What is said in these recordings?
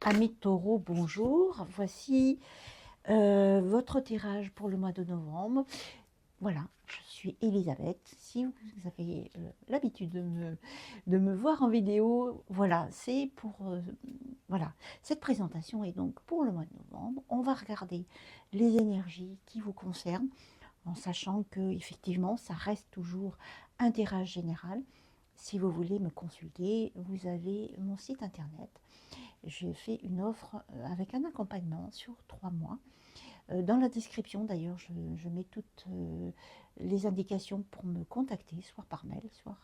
Amis Taureau, bonjour. Voici votre tirage pour le mois de novembre. Voilà, je suis Elisabeth. Si vous avez l'habitude de me voir en vidéo, voilà, c'est pour voilà, cette présentation est donc pour le mois de novembre. On va regarder les énergies qui vous concernent, en sachant que effectivement, ça reste toujours un tirage général. Si vous voulez me consulter, vous avez mon site internet. J'ai fait une offre avec un accompagnement sur 3 mois. Dans la description, d'ailleurs, je mets toutes les indications pour me contacter, soit par mail, soit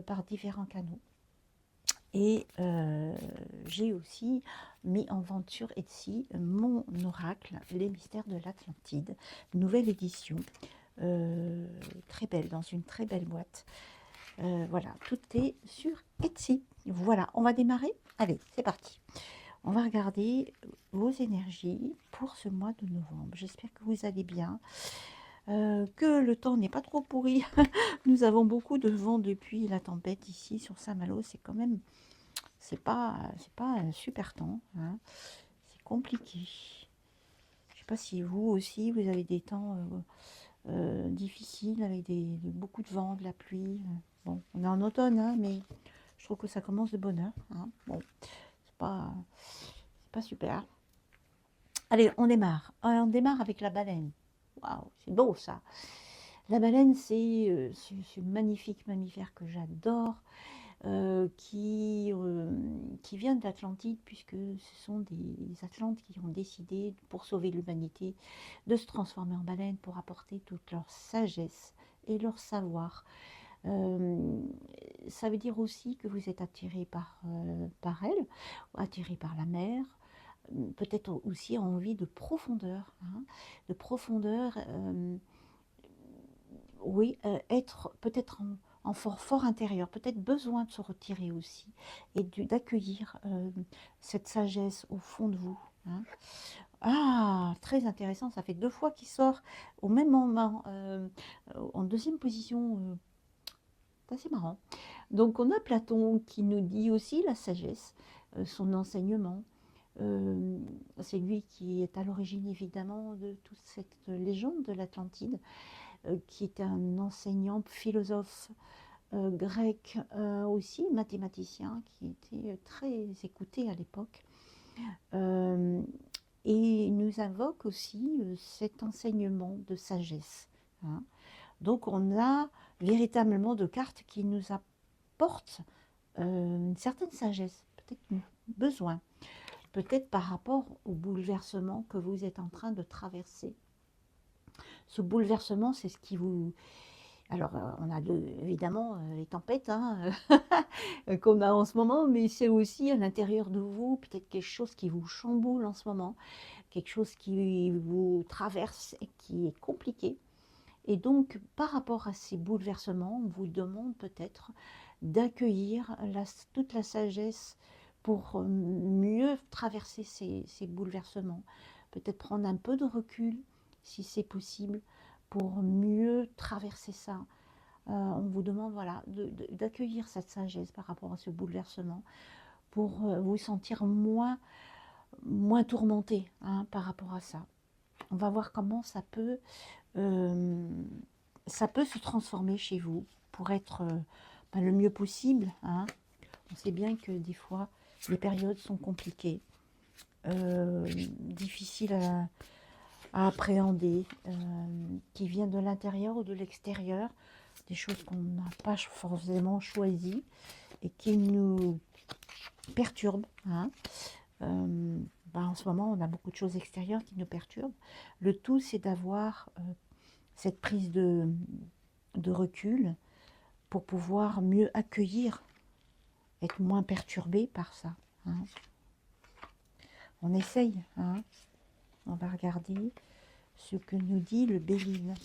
par différents canaux. Et j'ai aussi mis en vente sur Etsy mon oracle, Les Mystères de l'Atlantide, nouvelle édition, très belle, dans une très belle boîte. Voilà, tout est sur Etsy. Voilà, on va démarrer. Allez, c'est parti. On va regarder vos énergies pour ce mois de novembre. J'espère que vous allez bien, que le temps n'est pas trop pourri. Nous avons beaucoup de vent depuis la tempête ici sur Saint-Malo. C'est quand même, c'est pas un super temps, hein. C'est compliqué. Je sais pas si vous aussi, vous avez des temps difficiles avec beaucoup de vent, de la pluie. Bon, on est en automne, hein, mais je trouve que ça commence de bonne heure, hein. Bon, c'est pas super. Allez, on démarre. On démarre avec la baleine. Waouh, c'est beau ça. La baleine, c'est ce magnifique mammifère que j'adore, qui vient de l'Atlantide, puisque ce sont des Atlantes qui ont décidé, pour sauver l'humanité, de se transformer en baleine pour apporter toute leur sagesse et leur savoir. Euh, Ça veut dire aussi que vous êtes attiré par elle, attiré par la mer, peut-être aussi envie de profondeur, hein, de profondeur, oui, être peut-être en fort intérieur, peut-être besoin de se retirer aussi et d'accueillir cette sagesse au fond de vous, hein. Ah, très intéressant, ça fait 2 fois qu'il sort au même moment, en deuxième position, c'est assez marrant. Donc on a Platon qui nous dit aussi la sagesse, son enseignement. C'est lui qui est à l'origine évidemment de toute cette légende de l'Atlantide, qui est un enseignant philosophe grec, aussi mathématicien, qui était très écouté à l'époque. Euh, et il nous invoque aussi cet enseignement de sagesse, hein. Donc on a véritablement 2 cartes qui nous apportent une certaine sagesse, peut-être besoin, peut-être par rapport au bouleversement que vous êtes en train de traverser. Ce bouleversement, c'est ce qui vous... Alors, on a évidemment les tempêtes, hein, qu'on a en ce moment, mais c'est aussi à l'intérieur de vous, peut-être quelque chose qui vous chamboule en ce moment, quelque chose qui vous traverse et qui est compliqué. Et donc, par rapport à ces bouleversements, on vous demande peut-être d'accueillir toute la sagesse pour mieux traverser ces bouleversements. Peut-être prendre un peu de recul, si c'est possible, pour mieux traverser ça. On vous demande voilà, d'accueillir cette sagesse par rapport à ce bouleversement pour vous sentir moins tourmenté, hein, par rapport à ça. On va voir comment euh, ça peut se transformer chez vous pour être le mieux possible, hein. On sait bien que des fois, les périodes sont compliquées, difficiles à appréhender, qui viennent de l'intérieur ou de l'extérieur, des choses qu'on n'a pas forcément choisies et qui nous perturbent, hein. En ce moment, on a beaucoup de choses extérieures qui nous perturbent. Le tout, c'est d'avoir cette prise de recul pour pouvoir mieux accueillir, être moins perturbé par ça, hein. On essaye, hein. On va regarder ce que nous dit le Béline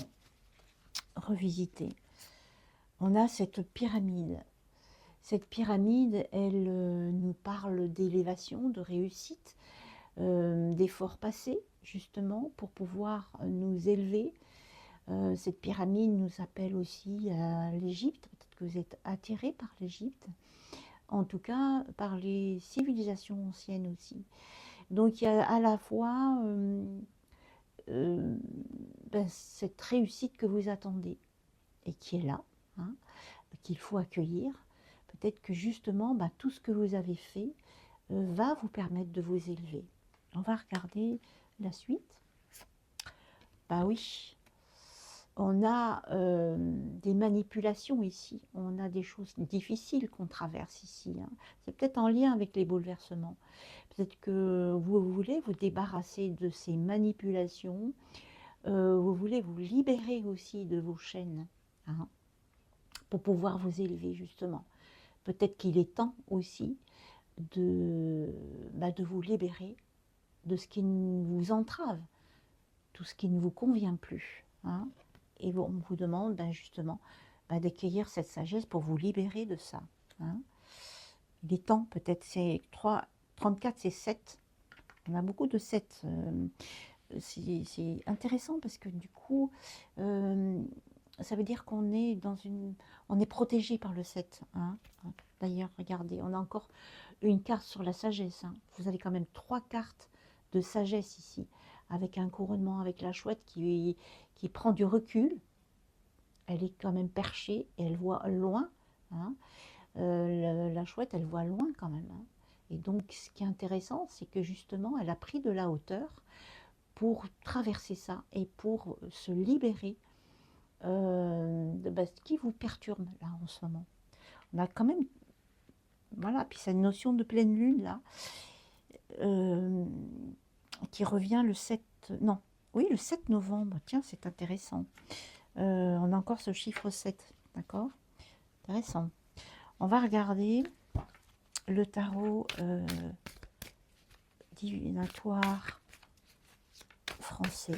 revisité. On a cette pyramide. Cette pyramide, elle nous parle d'élévation, de réussite, d'efforts passés, justement, pour pouvoir nous élever. Cette pyramide nous appelle aussi à l'Égypte. Peut-être que vous êtes attiré par l'Égypte. en tout cas par les civilisations anciennes aussi. Donc il y a à la fois ben, cette réussite que vous attendez et qui est là, hein, qu'il faut accueillir. Peut-être que justement, ben, tout ce que vous avez fait va vous permettre de vous élever. On va regarder la suite. Bah oui, on a des manipulations ici, on a des choses difficiles qu'on traverse ici, hein. C'est peut-être en lien avec les bouleversements. Peut-être que vous voulez vous débarrasser de ces manipulations, vous voulez vous libérer aussi de vos chaînes, hein, pour pouvoir vous élever justement. Peut-être qu'il est temps aussi de vous libérer de ce qui vous entrave, tout ce qui ne vous convient plus, hein. Et on vous demande justement d'accueillir cette sagesse pour vous libérer de ça, hein. Il est temps, peut-être, c'est 34, c'est 7. On a beaucoup de 7. C'est intéressant parce que du coup, ça veut dire qu'on est on est protégé par le 7, hein. D'ailleurs, regardez, on a encore une carte sur la sagesse, hein. Vous avez quand même 3 cartes de sagesse ici, avec un couronnement, avec la chouette qui prend du recul. Elle est quand même perchée et elle voit loin, hein. La chouette, elle voit loin quand même, hein. Et donc, ce qui est intéressant, c'est que justement, elle a pris de la hauteur pour traverser ça et pour se libérer de ce qui vous perturbe là en ce moment. On a quand même, voilà, puis cette notion de pleine lune là, qui revient le 7, non, oui, le 7 novembre, tiens, c'est intéressant. On a encore ce chiffre 7, d'accord? Intéressant. On va regarder le tarot divinatoire français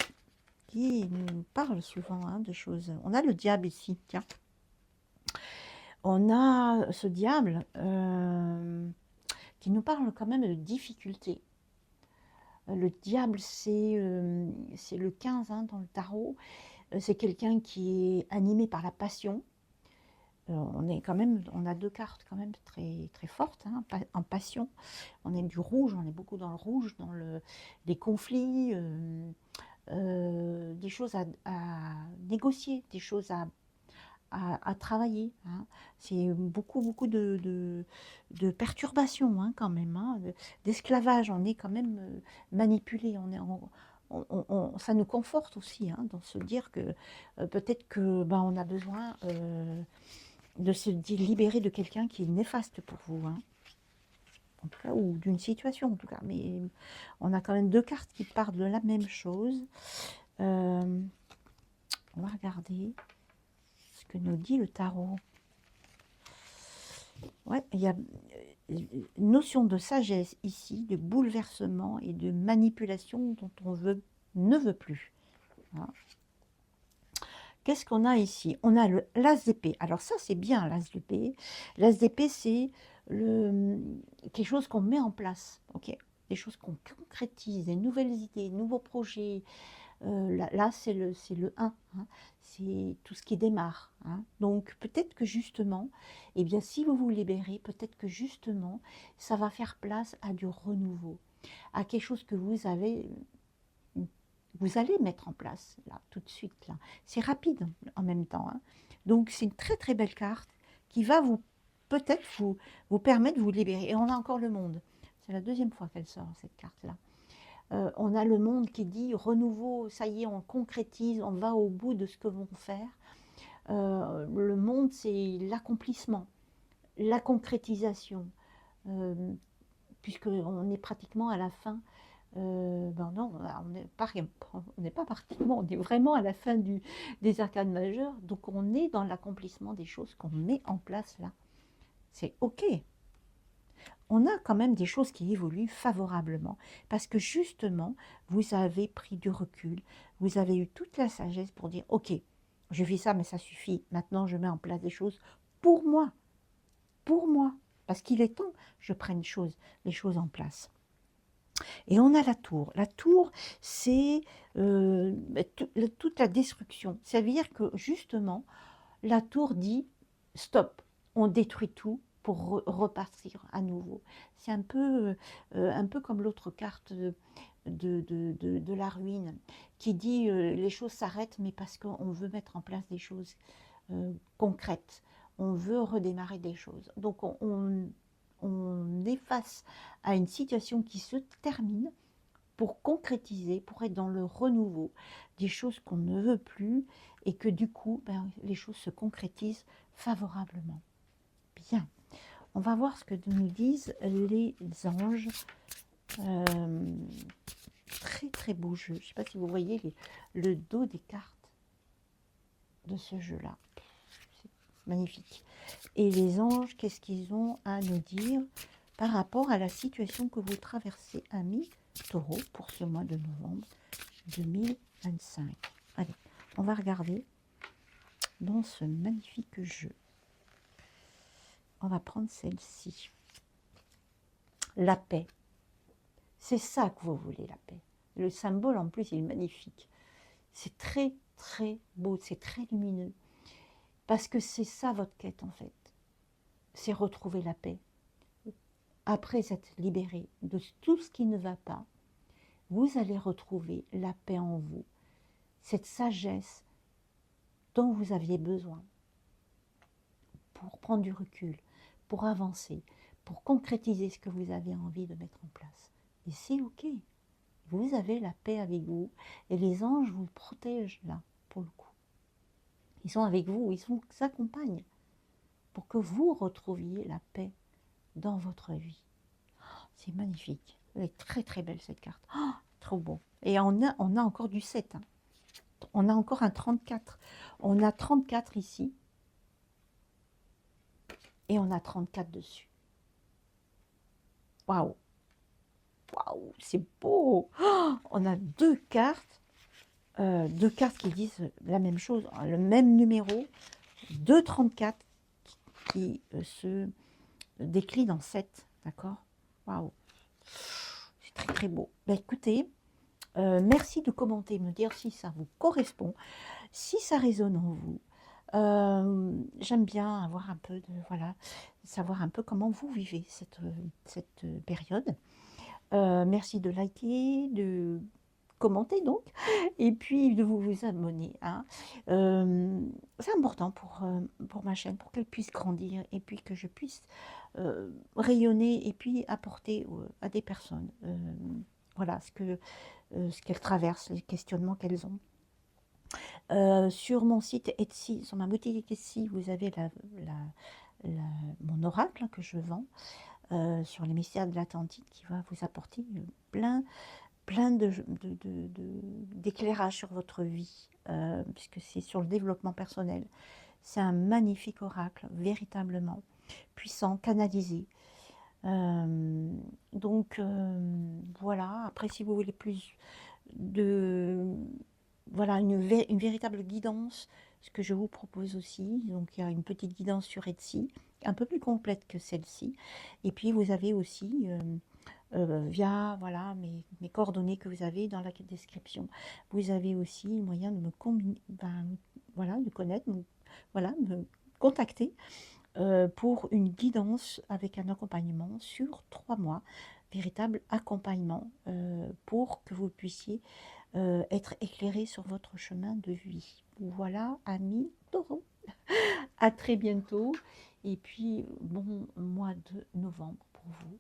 qui nous parle souvent, hein, de choses. On a le diable ici, tiens. On a ce diable qui nous parle quand même de difficultés. Le diable, c'est le 15, hein, dans le tarot. C'est quelqu'un qui est animé par la passion. On a 2 cartes quand même très, très fortes, hein, en passion. On est du rouge, on est beaucoup dans le rouge, dans les conflits, des choses à négocier, des choses à travailler, hein. C'est beaucoup de perturbations, hein, quand même, hein, d'esclavage. On est quand même manipulé, ça nous conforte aussi, hein, dans se dire que peut-être que on a besoin de se libérer de quelqu'un qui est néfaste pour vous, hein, en tout cas, ou d'une situation en tout cas. Mais on a quand même 2 cartes qui parlent de la même chose. On va regarder ce que nous dit le tarot. Ouais, il y a une notion de sagesse ici, de bouleversement et de manipulation dont on ne veut plus, hein. Qu'est-ce qu'on a ici? On a l'as d'épée. Alors ça, c'est bien, l'as d'épée. L'as d'épée, c'est quelque chose qu'on met en place, ok? Des choses qu'on concrétise, des nouvelles idées, de nouveaux projets. Là, c'est le 1, hein. C'est tout ce qui démarre, hein. Donc, peut-être que justement, eh bien, si vous vous libérez, peut-être que justement, ça va faire place à du renouveau, à quelque chose que vous allez mettre en place, là, tout de suite, là. C'est rapide en même temps, hein. Donc, c'est une très, très belle carte qui va peut-être vous permettre de vous libérer. Et on a encore le monde. C'est la 2e fois qu'elle sort, cette carte-là. On a le monde qui dit renouveau, ça y est, on concrétise, on va au bout de ce que vont faire. Le monde, c'est l'accomplissement, la concrétisation, puisqu'on est pratiquement à la fin. Non, on n'est pas pratiquement, on est vraiment à la fin des arcanes majeures, donc on est dans l'accomplissement des choses qu'on met en place là. C'est OK. On a quand même des choses qui évoluent favorablement, parce que justement, vous avez pris du recul, vous avez eu toute la sagesse pour dire, ok, je vis ça, mais ça suffit, maintenant je mets en place des choses pour moi, parce qu'il est temps que je prenne les choses en place. Et on a la tour. La tour, c'est toute la destruction. Ça veut dire que justement, la tour dit, stop, on détruit tout, pour repartir à nouveau. C'est un peu comme l'autre carte de la ruine, qui dit les choses s'arrêtent, mais parce qu'on veut mettre en place des choses concrètes. On veut redémarrer des choses. Donc on est face à une situation qui se termine pour concrétiser, pour être dans le renouveau des choses qu'on ne veut plus et que du coup, ben, les choses se concrétisent favorablement. Bien, on va voir ce que nous disent les anges. Très très beau jeu. Je ne sais pas si vous voyez le dos des cartes de ce jeu-là. C'est magnifique. Et les anges, qu'est-ce qu'ils ont à nous dire par rapport à la situation que vous traversez, amis Taureau, pour ce mois de novembre 2025. Allez, on va regarder dans ce magnifique jeu. On va prendre celle-ci. La paix. C'est ça que vous voulez, la paix. Le symbole, en plus, il est magnifique. C'est très, très beau, c'est très lumineux. Parce que c'est ça votre quête, en fait. C'est retrouver la paix. Après être libéré de tout ce qui ne va pas, vous allez retrouver la paix en vous. Cette sagesse dont vous aviez besoin pour prendre du recul, pour avancer, pour concrétiser ce que vous avez envie de mettre en place. Et c'est OK. Vous avez la paix avec vous et les anges vous protègent là, pour le coup. Ils sont avec vous, ils vous accompagnent pour que vous retrouviez la paix dans votre vie. C'est magnifique. Elle est très très belle cette carte. Oh, trop beau. Et on a encore du 7. Hein. On a encore un 34. On a 34 ici. Et on a 34 dessus. Waouh! Waouh, c'est beau! Oh, on a deux cartes qui disent la même chose, le même numéro, 2,34 qui se décline en 7, d'accord? Waouh! C'est très très beau. Ben, écoutez, merci de commenter, me dire si ça vous correspond, si ça résonne en vous. J'aime bien avoir un peu de, voilà, savoir un peu comment vous vivez cette période. Merci de liker, de commenter donc, et puis de vous abonner. Hein. C'est important pour ma chaîne, pour qu'elle puisse grandir, et puis que je puisse rayonner, et puis apporter à des personnes voilà, ce qu'elles traversent, les questionnements qu'elles ont. Sur mon site Etsy, sur ma boutique Etsy, vous avez mon oracle que je vends sur les mystères de l'Atlantide qui va vous apporter plein d'éclairage sur votre vie, puisque c'est sur le développement personnel. C'est un magnifique oracle, véritablement puissant, canalisé. Donc voilà, après si vous voulez plus de voilà une véritable guidance, ce que je vous propose aussi, donc il y a une petite guidance sur Etsy, un peu plus complète que celle-ci, et puis vous avez aussi via voilà, mes coordonnées que vous avez dans la description, vous avez aussi le moyen de voilà, de connaître, voilà, me contacter pour une guidance avec un accompagnement sur 3 mois, véritable accompagnement pour que vous puissiez être éclairé sur votre chemin de vie. Voilà, amis taureaux, à très bientôt, et puis bon mois de novembre pour vous.